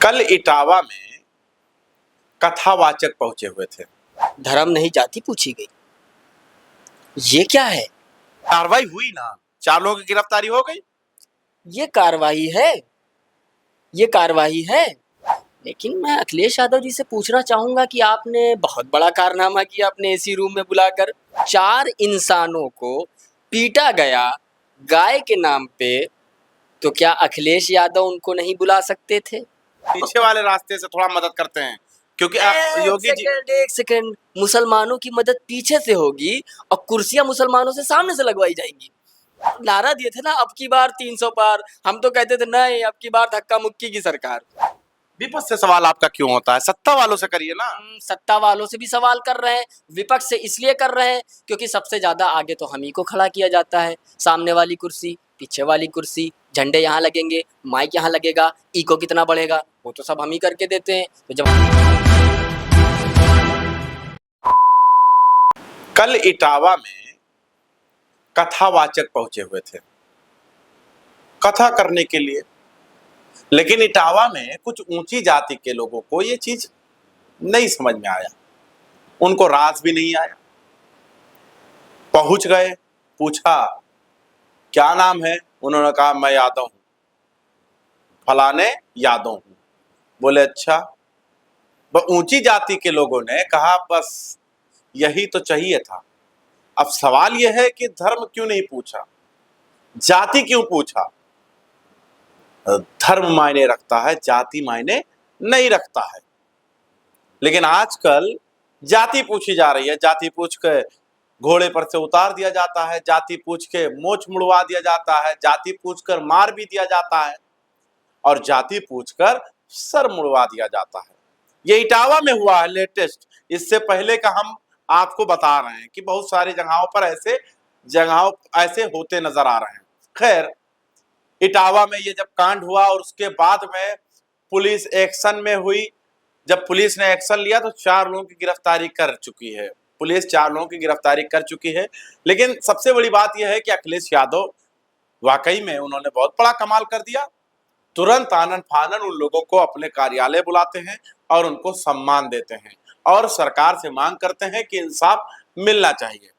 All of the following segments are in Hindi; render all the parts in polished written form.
कल इटावा में कथावाचक पहुंचे हुए थे। धर्म नहीं जाति पूछी गई। ये क्या है? कार्रवाई हुई ना, 4 लोगों की गिरफ्तारी हो गई। ये कार्रवाई है, ये कार्रवाई है। लेकिन मैं अखिलेश यादव जी से पूछना चाहूंगा कि आपने बहुत बड़ा कारनामा किया अपने एसी रूम में बुलाकर। 4 इंसानों को पीटा गया गाय के नाम पे, तो क्या अखिलेश यादव उनको नहीं बुला सकते थे? पीछे वाले रास्ते से थोड़ा मदद करते हैं, क्योंकि योगी जी एक सेकंड, मुसलमानों की मदद पीछे से होगी और कुर्सियां मुसलमानों से सामने से लगवाई जाएंगी। नारा दिए थे ना, अब की बार 300 पार। हम तो कहते थे नहीं, अब की बार धक्का मुक्की की सरकार। विपक्ष से सवाल आपका क्यों होता है? सत्ता वालों से करिए ना। सत्ता वालों से भी सवाल कर रहे हैं, विपक्ष से इसलिए कर रहे हैं क्योंकि सबसे ज्यादा आगे तो हम ही को खड़ा किया जाता है। सामने वाली कुर्सी, पीछे वाली कुर्सी, झंडे यहाँ लगेंगे, माइक यहाँ लगेगा, इको कितना बढ़ेगा, वो तो सब हम ही करके देते हैं। तो जब कल इटावा में कथावाचक पहुंचे हुए थे कथा करने के लिए, लेकिन इटावा में कुछ ऊंची जाति के लोगों को ये चीज नहीं समझ में आया, उनको रास भी नहीं आया। पहुंच गए, पूछा क्या नाम है, उन्होंने कहा मैं यादव हूं, फलाने यादव हूं। बोले अच्छा। वह ऊंची जाति के लोगों ने कहा बस यही तो चाहिए था। अब सवाल यह है कि धर्म क्यों नहीं पूछा, जाति क्यों पूछा? धर्म मायने रखता है, जाति मायने नहीं रखता है। लेकिन आजकल जाति पूछी जा रही है, जाति पूछ के घोड़े पर से उतार दिया जाता है, जाति पूछ के मोछ मुड़वा दिया जाता है, जाति पूछकर मार भी दिया जाता है और जाति पूछकर सर मुड़वा दिया जाता है। ये इटावा में हुआ है लेटेस्ट। इससे पहले का हम आपको बता रहे हैं कि बहुत सारी जगहों पर ऐसे होते नजर आ रहे हैं। खैर, इटावा में ये जब कांड हुआ और उसके बाद में पुलिस एक्शन में हुई, जब पुलिस ने एक्शन लिया तो 4 लोगों की गिरफ्तारी कर चुकी है। पुलिस 4 लोगों की गिरफ्तारी कर चुकी है। लेकिन सबसे बड़ी बात यह है कि अखिलेश यादव वाकई में उन्होंने बहुत बड़ा कमाल कर दिया। तुरंत आनन फानन उन लोगों को अपने कार्यालय बुलाते हैं और उनको सम्मान देते हैं और सरकार से मांग करते हैं कि इंसाफ मिलना चाहिए।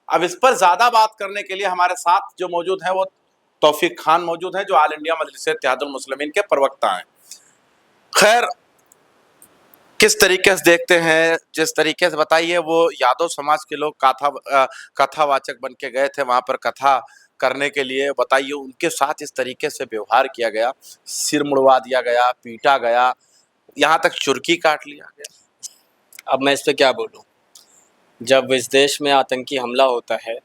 अब इस पर ज्यादा बात करने के लिए हमारे साथ जो मौजूद है वो तौफीक खान मौजूद है, जो ऑल इंडिया मजलिस इत्तेहादुल मुस्लिमीन के प्रवक्ता हैं। खैर, किस तरीके से देखते हैं, जिस तरीके से बताइए, वो यादव समाज के लोग कथावाचक बन के गए थे वहां पर कथा करने के लिए। बताइए, उनके साथ इस तरीके से व्यवहार किया गया, सिर मुड़वा दिया गया, पीटा गया, यहाँ तक चुरकी काट लिया गया। अब मैं इस पे क्या बोलूं? जब इस देश में आतंकी हमला होता है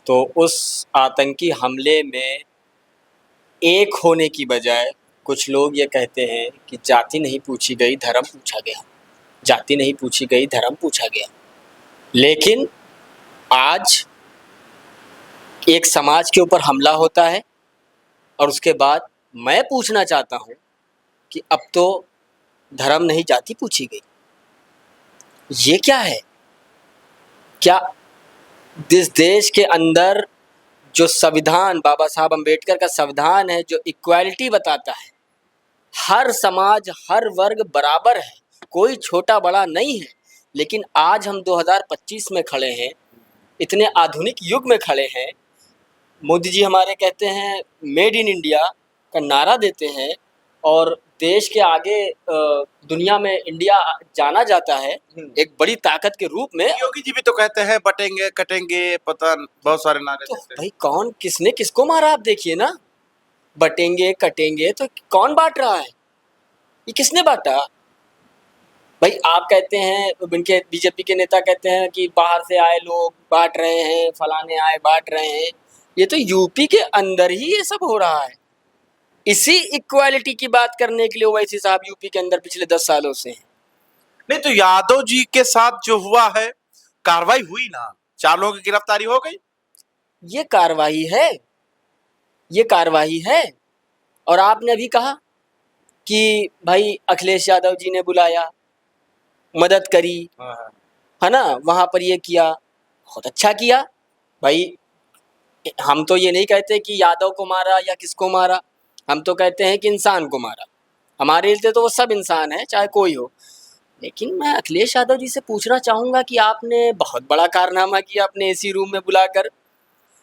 तो उस आतंकी हमले में एक होने की बजाय कुछ लोग ये कहते हैं कि जाति नहीं पूछी गई, धर्म पूछा गया। जाति नहीं पूछी गई, धर्म पूछा गया। लेकिन आज एक समाज के ऊपर हमला होता है और उसके बाद मैं पूछना चाहता हूं कि अब तो धर्म नहीं जाति पूछी गई। ये क्या है? क्या इस देश के अंदर जो संविधान, बाबा साहब अम्बेडकर का संविधान है, जो इक्वालिटी बताता है, हर समाज हर वर्ग बराबर है, कोई छोटा बड़ा नहीं है। लेकिन आज हम 2025 में खड़े हैं, इतने आधुनिक युग में खड़े हैं। मोदी जी हमारे कहते हैं मेड इन इंडिया का नारा देते हैं और देश के आगे दुनिया में इंडिया जाना जाता है एक बड़ी ताकत के रूप में। योगी जी भी तो कहते हैं बटेंगे कटेंगे, पता बहुत सारे नारे तो देते हैं। भाई कौन किसने किसको मारा? आप देखिए ना, बटेंगे कटेंगे तो कौन बांट रहा है? ये किसने बांटा? भाई आप कहते हैं, इनके बीजेपी के नेता कहते हैं कि बाहर से आए लोग बांट रहे हैं, फलाने आए बांट रहे हैं। ये तो यूपी के अंदर ही ये सब हो रहा है। इसी इक्वालिटी की बात करने के लिए ओवैसी साहब यूपी के अंदर पिछले 10 सालों से हैं। नहीं तो यादव जी के साथ जो हुआ है, कार्रवाई हुई ना, 4 लोगों की गिरफ्तारी हो गई। ये कार्रवाई है, ये कार्रवाई है। और आपने अभी कहा कि भाई अखिलेश यादव जी ने बुलाया, मदद करी, है ना, वहां पर ये किया, बहुत अच्छा किया। भाई हम तो ये नहीं कहते कि यादव को मारा या किसको मारा, हम तो कहते हैं कि इंसान को मारा, हमारे लिए तो वो सब इंसान है, चाहे कोई हो। लेकिन मैं अखिलेश यादव जी से पूछना चाहूंगा कि आपने बहुत बड़ा कारनामा किया अपने एसी रूम में बुलाकर।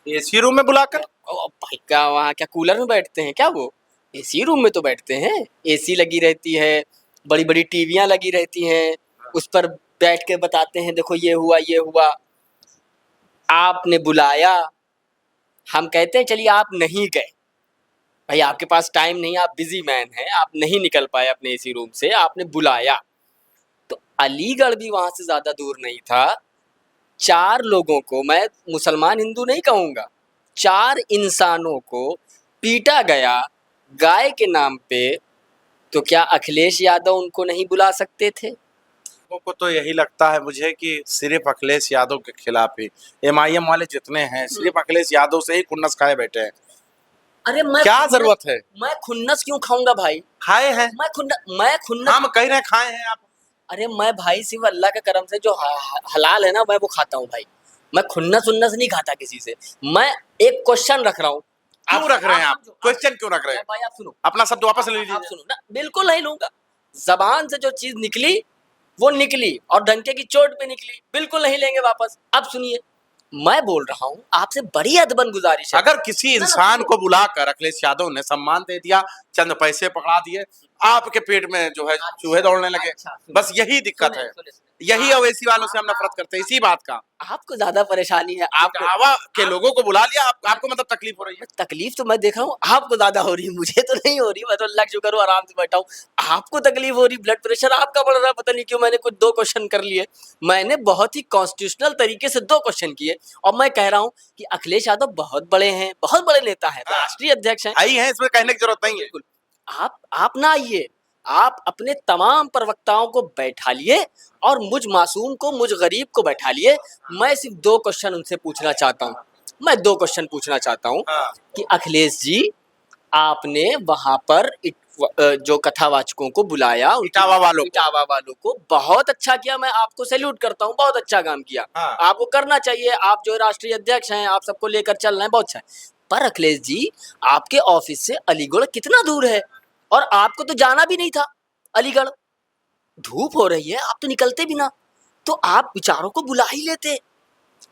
एसी रूम में बुलाकर? ओ भाई, क्या वहाँ क्या कूलर में बैठते हैं क्या वो? एसी रूम में तो बैठते हैं। एसी लगी रहती है, बड़ी बड़ी टीवियां लगी रहती हैं, उस पर बैठ के बताते हैं देखो ये हुआ ये हुआ। आपने बुलाया, हम कहते हैं चलिए आप नहीं गए, भाई आपके पास टाइम नहीं, आप बिजी मैन हैं, आप नहीं निकल पाए अपने एसी रूम से, आपने बुलाया। तो अलीगढ़ भी वहां से ज्यादा दूर नहीं था। 4 लोगों को, मैं मुसलमान हिंदू नहीं कहूंगा, 4 इंसानों को पीटा गया गाय के नाम पे। तो क्या अखिलेश यादव उनको नहीं बुला सकते थे? लोगों को तो यही लगता है मुझे कि सिर्फ अखिलेश यादव के खिलाफ ही एमआईएम वाले जितने हैं सिर्फ अखिलेश यादव से ही खुन्नस खाए बैठे हैं। अरे मैं क्या जरूरत है? मैं खुन्नस क्यों खाऊंगा भाई? खाए हैं, मैं खुन्नस हम कह रहे हैं खाए हैं आप। अरे मैं भाई सिर्फ अल्लाह के करम से जो हलाल है ना मैं वो खाता हूँ भाई। मैं खुन्नस उन्नस नहीं खाता किसी से। मैं एक क्वेश्चन रख रहा हूँ। क्यों रख रहे हैं आप? क्वेश्चन क्यों रख रहे हैं? भाई आप सुनो, अपना शब्द वापस ले आप लीजिए। सुनो ना, बिल्कुल नहीं लूंगा। जबान से जो चीज निकली वो निकली और डंके की चोट पे निकली, बिल्कुल नहीं लेंगे वापस। अब सुनिए, मैं बोल रहा हूँ आपसे बड़ी अदबन गुजारिश है। अगर किसी इंसान को बुलाकर अखिलेश यादव ने सम्मान दे दिया, चंद पैसे पकड़ा दिए, आपके पेट में जो है चूहे दौड़ने लगे, बस यही दिक्कत है। यही अवैसी वालों से हम नफरत करते हैं, इसी बात का। आपको ज्यादा परेशानी है। आपको हवा के लोगों को बुला लिया, आपको मतलब तकलीफ हो रही है? तकलीफ तो मैं देख रहा हूँ आपको ज्यादा हो रही है, मुझे तो नहीं हो रही। मैं तो अल्लाह का शुक्र हूँ आराम से बैठा हूँ। आपको तकलीफ हो रही, ब्लड प्रेशर आपका बढ़ रहा है, पता नहीं क्यों। मैंने कुछ 2 क्वेश्चन कर लिए, मैंने बहुत ही कॉन्स्टिट्यूशनल तरीके से 2 क्वेश्चन किए और मैं कह रहा हूँ कि अखिलेश यादव बहुत बड़े हैं, बहुत बड़े नेता है, राष्ट्रीय अध्यक्ष हैं। आई है, इसमें कहने की जरूरत नहीं है। बिल्कुल। आप ना आइए, आप अपने तमाम प्रवक्ताओं को बैठा लिए और मुझ मासूम को, मुझ गरीब को बैठा लिए। मैं सिर्फ 2 क्वेश्चन उनसे पूछना चाहता हूँ। मैं 2 क्वेश्चन पूछना चाहता हूँ हाँ। कि अखिलेश जी, आपने वहां पर जो कथावाचकों को बुलाया, इटावा वालों को बहुत अच्छा किया। मैं आपको सैल्यूट करता हूँ, बहुत अच्छा काम किया। हाँ। आपको करना चाहिए, आप जो राष्ट्रीय अध्यक्ष हैं, आप सबको लेकर चल रहे हैं, बहुत अच्छा है। पर अखिलेश जी, आपके ऑफिस से अलीगढ़ कितना दूर है? और आपको तो जाना भी नहीं था अलीगढ़। धूप हो रही है, आप तो निकलते भी ना, तो आप बेचारों को बुला ही लेते।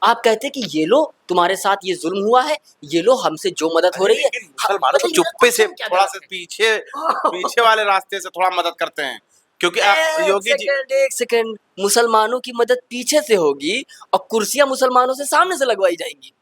आप कहते कि ये लो, तुम्हारे साथ ये जुल्म हुआ है, ये लो, हमसे जो मदद हो रही है। मुसलमानों को चुप्पे से थोड़ा सा पीछे वाले रास्ते से थोड़ा मदद करते हैं, क्योंकि योगी जी। एक सेकंड, मुसलमानों की मदद पीछे से होगी और कुर्सियां मुसलमानों से सामने से लगवाई जाएंगी।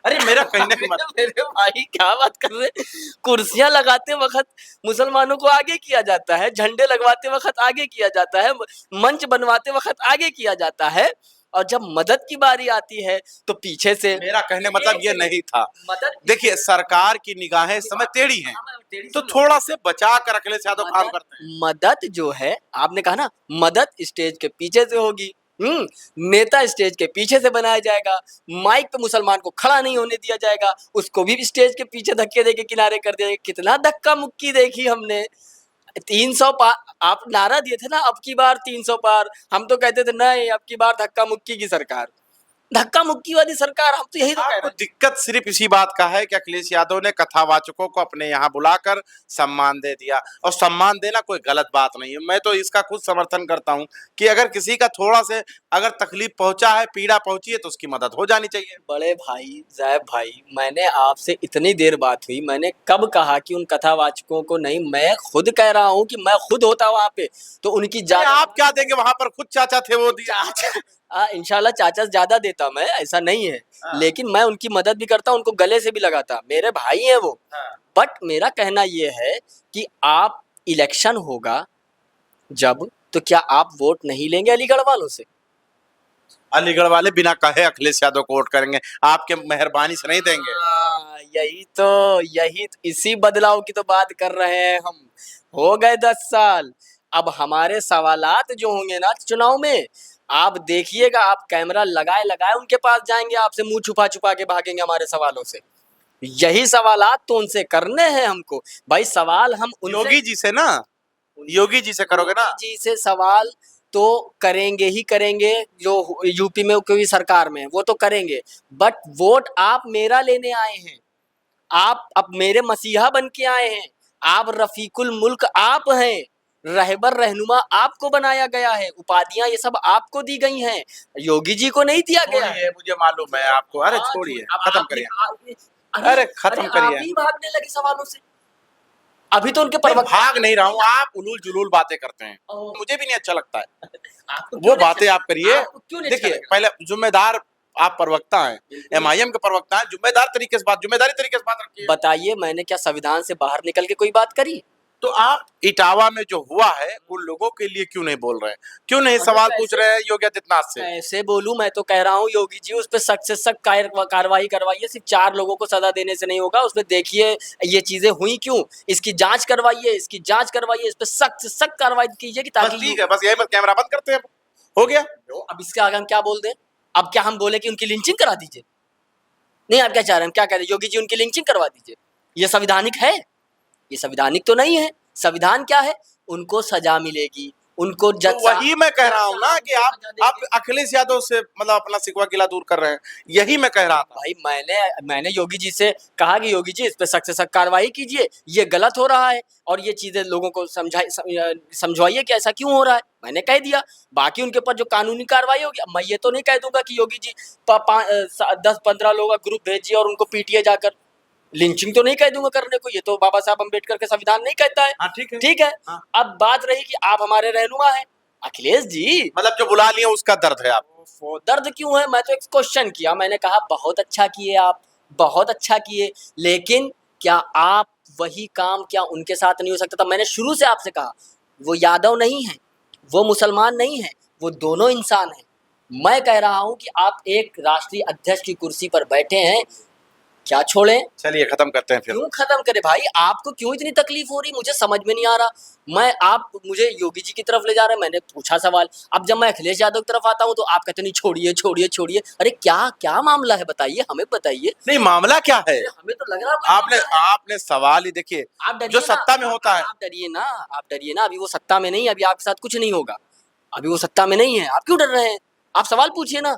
अरे मेरा कहने का मतलब, मेरे भाई क्या बात कर रहे हैं? कुर्सियां लगाते वक्त मुसलमानों को आगे किया जाता है, झंडे लगवाते वक्त आगे किया जाता है, मंच बनवाते वक्त आगे किया जाता है, और जब मदद की बारी आती है तो पीछे से। मेरा कहने का मतलब ये नहीं था। मदद, देखिए, सरकार की निगाहें इस समय टेढ़ी हैं, तो थोड़ा से बचा कर अखिलेश यादव काम करते हैं। मदद जो है, आपने कहा ना, मदद स्टेज के पीछे से होगी। नेता स्टेज के पीछे से बनाया जाएगा, माइक पे मुसलमान को खड़ा नहीं होने दिया जाएगा, उसको भी स्टेज के पीछे धक्के दे के किनारे कर दिया। कितना धक्का मुक्की देखी हमने। 300 पार आप नारा दिए थे ना, अब की बार 300 पार। हम तो कहते थे नहीं, अब की बार धक्का मुक्की की सरकार, धक्का मुक्की वाली सरकार। हम तो यही तो कह रहे आपको हैं। दिक्कत सिर्फ इसी बात का है कि अखिलेश यादव ने कथावाचकों को अपने यहाँ बुलाकर सम्मान दे दिया, और सम्मान देना कोई गलत बात नहीं है। मैं तो इसका खुद समर्थन करता हूँ कि अगर किसी का थोड़ा से अगर तकलीफ पहुंचा है, पीड़ा पहुंची है, तो उसकी मदद हो जानी चाहिए। बड़े भाई जैब भाई, मैंने आपसे इतनी देर बात हुई, मैंने कब कहा कि उन कथावाचकों को नहीं? मैं खुद कह रहा हूँ कि मैं खुद होता वहां पे तो उनकी आप क्या देंगे? वहां पर खुद चाचा थे, वो दिया। इंशाल्लाह चाचा ज्यादा देता मैं, ऐसा नहीं है। लेकिन मैं उनकी मदद भी करता, उनको गले से भी लगाता, मेरे भाई हैं वो। बट मेरा कहना ये है कि आप, इलेक्शन होगा जब, तो क्या आप वोट नहीं लेंगे अलीगढ़ वालों से? अलीगढ़ वाले बिना कहे अखिलेश यादव को वोट करेंगे, आपके मेहरबानी से नहीं देंगे। यही तो इसी बदलाव की तो बात कर रहे हैं हम। हो गए 10 साल, अब हमारे सवालात जो होंगे ना चुनाव में, आप देखिएगा, आप कैमरा लगाए लगाए उनके पास जाएंगे, आपसे मुंह छुपा छुपा के भागेंगे हमारे सवालों से। यही सवालात तो उनसे करने हैं हमको भाई। सवाल हम योगी जी से ना, योगी जी से करोगे ना? जी से सवाल तो करेंगे ही करेंगे, जो यूपी में कोई सरकार में वो तो करेंगे। बट वोट आप मेरा लेने आए हैं, आप अब मेरे मसीहा बन के आए हैं, आप रफीकुल मुल्क आप हैं, रहबर रहनुमा आपको बनाया गया है, उपाधियां ये सब आपको दी गई हैं, योगी जी को नहीं दिया गया है। छोड़िए, मुझे मालूम है आपको। अरे हाँ, छोड़िए, अब खत्म आपने करिए। अरे अरे खत्म आप करिए। ही भागने लगे सवालों से। अभी तो उनके नहीं, प्रवक्ता भाग नहीं रहा हूँ, आप उलूल जुलूल बातें करते हैं, ओ, मुझे भी नहीं अच्छा लगता है। आपको वो क्यों नहीं बातें अच्छा आप करिए। आपको क्यों नहीं अच्छा देखिए, लगा? पहले जिम्मेदार आप प्रवक्ता हैं, बिल्कुल। एमआईएम के प्रवक्ता हैं, जिम्मेदारी तरीके से बात रखिए। बताइए, मैंने क्या संविधान से बाहर निकल के कोई बात करी? तो आप इटावा में जो हुआ है उन लोगों के लिए क्यों नहीं बोल रहे हैं? क्यों नहीं अरे सवाल पूछ कैसे रहे हैं योगी आदित्यनाथ से? कैसे बोलूं? मैं तो कह रहा हूँ योगी जी उस पर सख्त से सख्त कार्रवाई करवाइए। सिर्फ 4 लोगों को सजा देने से नहीं होगा, उसमें देखिए ये चीजें हुई क्यों, इसकी जांच करवाइए, इस पर सख्त से सख्त कार्रवाई कीजिए कि बस ताकि ठीक है, बस यही, बस कैमरा बंद करते हैं, हो गया। अब इसके आगे हम क्या बोल दें? अब क्या हम बोले कि उनकी लिंचिंग करा दीजिए? नहीं, आप क्या चाह रहे हैं? हम क्या कह रहे हैं? योगी जी उनकी लिंचिंग करवा दीजिए। ये संवैधानिक है? ये संवैधानिक तो नहीं है। संविधान क्या है? उनको सजा मिलेगी, उनको तो जज वही मैं कह रहा हूँ ना कि आप अखिलेश यादव से मतलब अपना सिकवा किला दूर कर रहे हैं, यही मैं कह रहा था। भाई मैंने योगी जी से कहा कि योगी जी इस पे सख्त से सख्त कार्रवाई कीजिए, ये गलत हो रहा है और ये चीजें लोगों को समझवाइए कि ऐसा क्यों हो रहा है। मैंने कह दिया, बाकी उनके ऊपर जो कानूनी कार्रवाई होगी। अब मैं ये तो नहीं कह दूंगा कि योगी जी 10-15 लोगों का ग्रुप भेजिए और उनको पीटिए जाकर। लिंचिंग तो नहीं कह दूंगा करने को, ये तो बाबा साहब अम्बेडकर के संविधान नहीं कहता है। हाँ ठीक है, ठीक है। हाँ। अब बात रही कि आप हमारे रहनुमा हैं अखिलेश जी। मतलब जो बुला लिए उसका दर्द है आप। वो दर्द क्यों है? मैं तो एक क्वेश्चन किया, मैंने कहा बहुत अच्छा किए आप, बहुत अच्छा किए, लेकिन क्या आप वही काम क्या उनके साथ नहीं हो सकता था? मैंने शुरू से आपसे कहा, वो यादव नहीं है, वो मुसलमान नहीं है, वो दोनों इंसान हैं। मैं कह रहा हूं कि आप एक राष्ट्रीय अध्यक्ष की कुर्सी पर बैठे हैं, क्या छोड़ें? चलिए खत्म करते हैं फिर। क्यों खत्म करे भाई? आपको क्यों इतनी तकलीफ हो रही? मुझे समझ में नहीं आ रहा। आप मुझे योगी जी की तरफ ले जा रहे हैं, मैंने पूछा सवाल। अब जब मैं अखिलेश यादव की तरफ आता हूँ तो आप कहते नहीं, छोड़िए छोड़िए छोड़िए। अरे क्या क्या मामला है बताइए, हमें बताइए। नहीं, मामला क्या है? हमें तो लग रहा आपने सवाल ही देखिए, आप डरिए जो ना, सत्ता में होता है। आप डरिए ना, आप डरिए ना। अभी वो सत्ता में नहीं है, अभी आपके साथ कुछ नहीं होगा। अभी वो सत्ता में नहीं है, आप क्यों डर रहे हैं? आप सवाल पूछिए ना।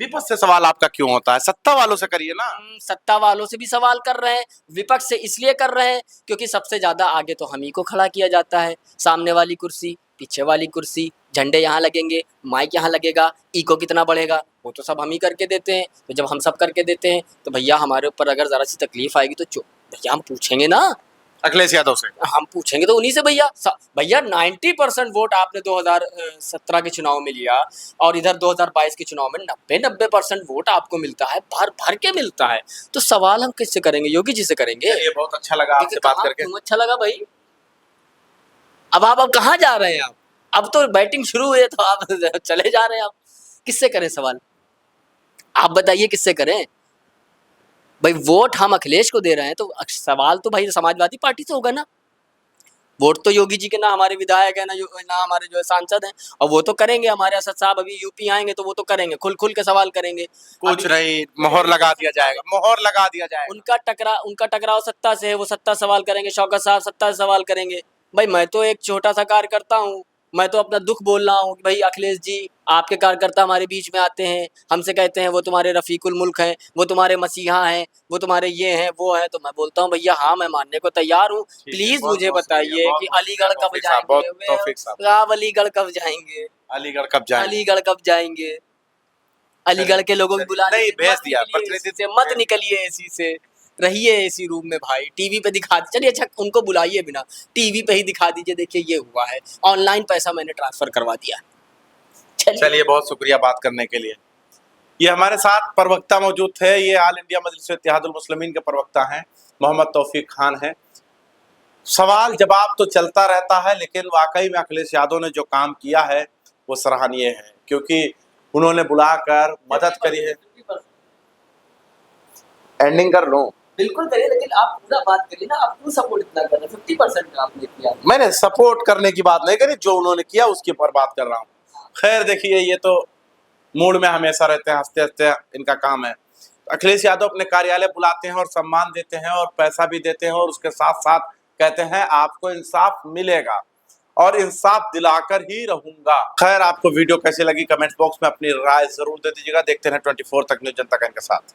विपक्ष से सवाल आपका क्यों होता है? सत्ता वालों से करिए ना। सत्ता वालों से भी सवाल कर रहे हैं, विपक्ष से इसलिए कर रहे हैं क्योंकि सबसे ज्यादा आगे तो हम ही को खड़ा किया जाता है। सामने वाली कुर्सी, पीछे वाली कुर्सी, झंडे यहाँ लगेंगे, माइक यहाँ लगेगा, इको कितना बढ़ेगा, वो तो सब हम ही करके देते हैं। तो जब हम सब करके देते हैं तो भैया हमारे ऊपर अगर जरा सी तकलीफ आएगी तो भैया हम पूछेंगे ना। अखिलेश यादव से हम पूछेंगे तो उन्हीं से। भैया भैया 90% वोट आपने 2017 के चुनाव में लिया और इधर 2022 के चुनाव में 90% वोट आपको मिलता है, भर भर के मिलता है। तो सवाल हम किससे करेंगे? योगी जी से करेंगे। ये बहुत अच्छा लगा आपसे बात करके। क्यों अच्छा लगा भाई? अब कहाँ जा रहे हैं आप? अब तो बैटिंग शुरू हुई है तो आप चले जा रहे हैं। आप किससे करें सवाल? आप बताइए किससे करें भाई? वोट हम अखिलेश को दे रहे हैं तो सवाल तो भाई समाजवादी पार्टी से होगा ना। वोट तो योगी जी के, ना हमारे विधायक है, ना हमारे जो है सांसद हैं। और वो तो करेंगे, हमारे असद साहब अभी यूपी आएंगे तो वो तो करेंगे, खुल खुल के सवाल करेंगे। कुछ नहीं, मोहर लगा दिया जाएगा, मोहर लगा दिया जाएगा। उनका टकराव सत्ता से है, वो सत्ता सवाल करेंगे, शौकत साहब सत्ता से सवाल करेंगे। भाई मैं तो एक छोटा सा कार्यकर्ता हूँ, मैं तो अपना दुख बोल रहा हूँ कि भाई अखिलेश जी, आपके कार्यकर्ता हमारे बीच में आते हैं, हमसे कहते हैं वो तुम्हारे रफीकुल मुल्क हैं, वो तुम्हारे मसीहा हैं, वो तुम्हारे ये हैं वो हैं। तो मैं बोलता हूँ भैया हाँ, मैं मानने को तैयार हूँ। प्लीज मुझे बताइए कि अलीगढ़ कब जाएंगे? आप अलीगढ़ कब जाएंगे? अलीगढ़ कब जाएंगे? अलीगढ़ कब जाएंगे? अलीगढ़ के लोगों को बुला नहीं, भेज दिया प्रतिनिधि, मत निकलिए एसी से, रहिए एसी रूम में भाई, टीवी पे दिखा दीजिए। चलिए अच्छा, उनको बुलाइए बिना, टीवी पे ही दिखा दीजिए, देखिए ये हुआ है, ऑनलाइन पैसा मैंने ट्रांसफर करवा दिया। चलिए बहुत शुक्रिया बात करने के लिए। ये हमारे साथ प्रवक्ता मौजूद थे, ये ऑल इंडिया मजलिस इत्तेहादुल मुस्लिमीन के प्रवक्ता हैं, मोहम्मद तौफीक खान हैं। सवाल जवाब तो चलता रहता है, लेकिन वाकई में अखिलेश यादव ने जो काम किया है वो सराहनीय है, क्योंकि उन्होंने बुलाकर मदद करी है। एंडिंग कर लूं? बिल्कुल करिए, लेकिन आप पूरा बात करिए ना, आप क्यों सपोर्ट इतना कर रहे हैं? 50% का आपने किया। मैंने सपोर्ट करने की बात नहीं करी, जो उन्होंने किया उसके ऊपर बात कर रहा हूँ। खैर देखिए, ये तो मूड में हमेशा रहते हैं, हंसते हंसते इनका काम है। अखिलेश यादव अपने कार्यालय बुलाते हैं और सम्मान देते हैं और पैसा भी देते हैं और उसके साथ साथ कहते हैं आपको इंसाफ मिलेगा और इंसाफ दिलाकर ही रहूंगा। खैर, आपको वीडियो कैसी लगी कमेंट बॉक्स में अपनी राय जरूर दे दीजिएगा। देखते हैं 24 तक न्यूज़ जनता के साथ।